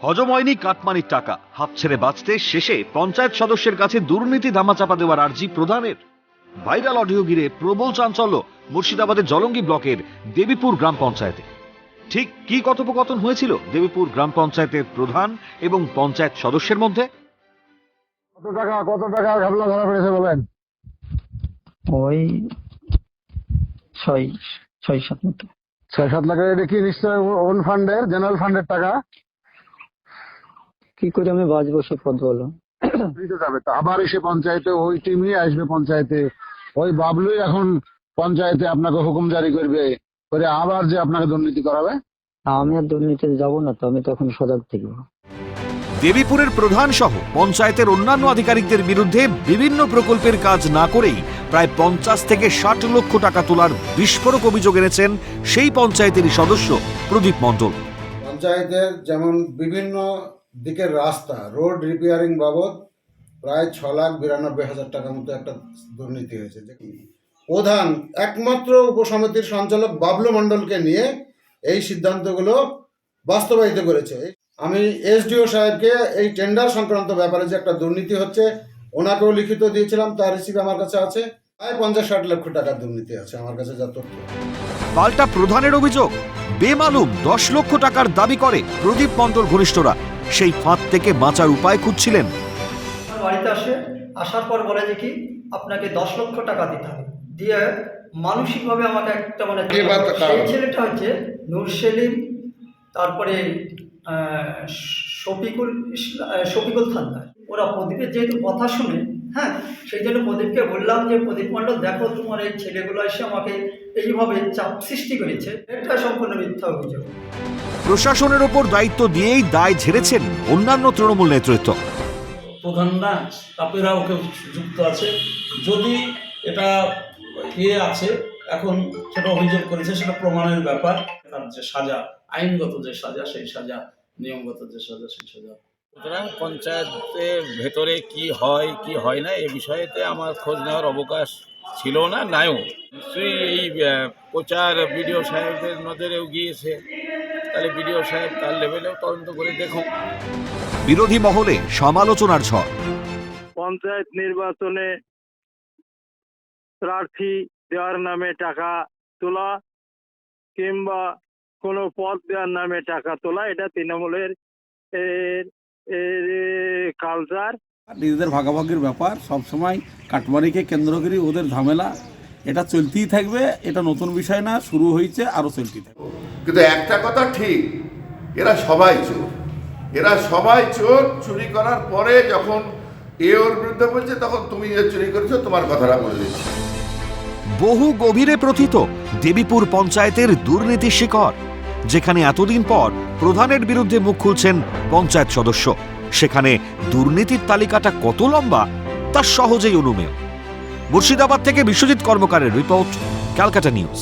হজম হয়নি কাটমানির টাকা, হাত ছেড়ে বাঁচতে শেষে পঞ্চায়েত সদস্যের কাছে দুর্নীতি ধামাচাপা দেওয়ার আর্জি প্রধানের। ভাইরাল অডিও ঘিরে প্রবল চাঞ্চল্য মুর্শিদাবাদের জলঙ্গি ব্লকের দেবীপুর গ্রাম পঞ্চায়েতে। ঠিক কি কথোপকথন হয়েছিল দেবীপুর গ্রাম পঞ্চায়েতের প্রধান এবং পঞ্চায়েত সদস্যের মধ্যে? কত টাকা ঘাবলা ধরা পড়েছে বলেন? ওই 6-7 মতো। 6-7 লাখ। এটা কি নিশ্চয় ওন ফান্ডের, জেনারেল ফান্ডের টাকা? কি করে আমি বাঁচবো সে পথ বলো? দিতে যাবে তো আবার এসে পঞ্চায়েতে ওই টিমই আসবে পঞ্চায়েতে, ওই বাবলুই এখন পঞ্চায়েতে আপনাকে হুকুম জারি করবে করে আবার যে আপনাকে দুর্নীতি করাবে। আমি আর দুর্নীতিতে যাবো না, তো আমি তখন সজাগ থাকবো। দেবীপুরের প্রধান সহ পঞ্চায়েতের অন্যান্য আধিকারিকদের বিরুদ্ধে বিভিন্ন প্রকল্পের কাজ না করেই প্রায় 50 থেকে 60 লক্ষ টাকা তোলার বিস্ফোরক অভিযোগ এনেছেন সেই পঞ্চায়েতেরই সদস্য প্রদীপ মণ্ডল। পঞ্চায়েতের যেমন বিভিন্ন দিকের রাস্তা রোড রিপেয়ারিং বাবদ প্রায় 6,92,000 টাকার মতো একটা দুর্নীতি হয়েছে। প্রধান একমাত্র উপসমিতির সঞ্চালক বাবলু মণ্ডলকে নিয়ে এই সিদ্ধান্তগুলো বাস্তবায়িত করেছে। আমি এসডিও সাহেবকে এই টেন্ডার সংক্রান্ত ব্যাপারে যে একটা দুর্নীতি হচ্ছে ওনাকেও লিখিত দিয়েছিলাম, তার রিসিভ আমার কাছে আছে। প্রায় 50-60 লক্ষ টাকার দুর্নীতি আছে আমার কাছে যা তথ্য। পাল্টা প্রধানের অভিযোগ, বেমালুম 10 লক্ষ টাকার দাবি করে প্রদীপ মণ্ডল ঘনিষ্ঠরা। সেই ফাঁদ থেকে বাঁচার উপায় খুঁজছিলেন। বাড়িতে আসার পর বলে যে কি আপনাকে 10 লক্ষ টাকা দিতে হবে, দিয়ে মানসিকভাবে আমাকে একটা সেই ছেলেটা হচ্ছে নূর সেলিম, তারপরে শফিকুল থান্দার। ওরা প্রদীপের যেহেতু কথা শুনে, হ্যাঁ, সেই জন্য প্রদীপকে বললাম যে প্রদীপ মণ্ডল দেখো তোমার এই ছেলেগুলো এসে আমাকে এইভাবে চাপ সৃষ্টি করেছে। এটা সম্পূর্ণ মিথ্যা অভিযোগ। প্রশাসনের ওপর দায়িত্ব দিয়েই দায় ঝেড়েছেন অন্যান্য তৃণমূল নেতৃত্ব। প্রধান না, তাপেরা ওকে যুক্ত আছে। যদি এটা আছে এখন সেটা অভিযোগ করেছে, সেটা প্রমাণের ব্যাপার। তার যে সাজা, আইনগত যে সাজা সেই সাজা, নিয়মগত যে সাজা সেই সাজা। সুতরাং পঞ্চায়েতের ভেতরে কি হয় কি হয় না এ বিষয়েতে আমার খোঁজ নেওয়ার অবকাশ ছিল না, নাইও। নিশ্চয়ই এই প্রচার বিডিও সাহেবদের নজরেও গিয়েছে, তাহলে বিডিও সাহেব তার লেভেলেও তদন্ত করে দেখুন। বিরোধী মহলে সমালোচনার ঝড়। পঞ্চায়েত নির্বাচনে প্রার্থী দেওয়ার নামে টাকা তোলা কিংবা কোনো পদ দেওয়ার নামে টাকা তোলা, এটা তৃণমূলের কালচার। নিজেদের ভাগাভাগির ব্যাপার, সবসময় কাটমারিকে কেন্দ্র করে ওদের ঝামেলা, এটা চলতেই থাকবে। এটা নতুন বিষয় না, শুরু হয়েছে, আরও চলতেই থাকবে। কিন্তু একটা কথা ঠিক, এরা সবাই চোর। এরা সবাই চোর। চুরি করার পরে যখন ওর বিরুদ্ধে বলছে, তখন তুমি যে চুরি করেছো তোমার কথাটা বলে দিচ্ছি। বহু গভীরে প্রথিত দেবীপুর পঞ্চায়েতের দুর্নীতি শিকড়, যেখানে এতদিন পর প্রধানের বিরুদ্ধে মুখ খুলছেন পঞ্চায়েত সদস্য। সেখানে দুর্নীতির তালিকাটা কত লম্বা তা সহজেই অনুমেয়। মুর্শিদাবাদ থেকে বিশ্বজিৎ কর্মকারের রিপোর্ট, ক্যালকাটা নিউজ।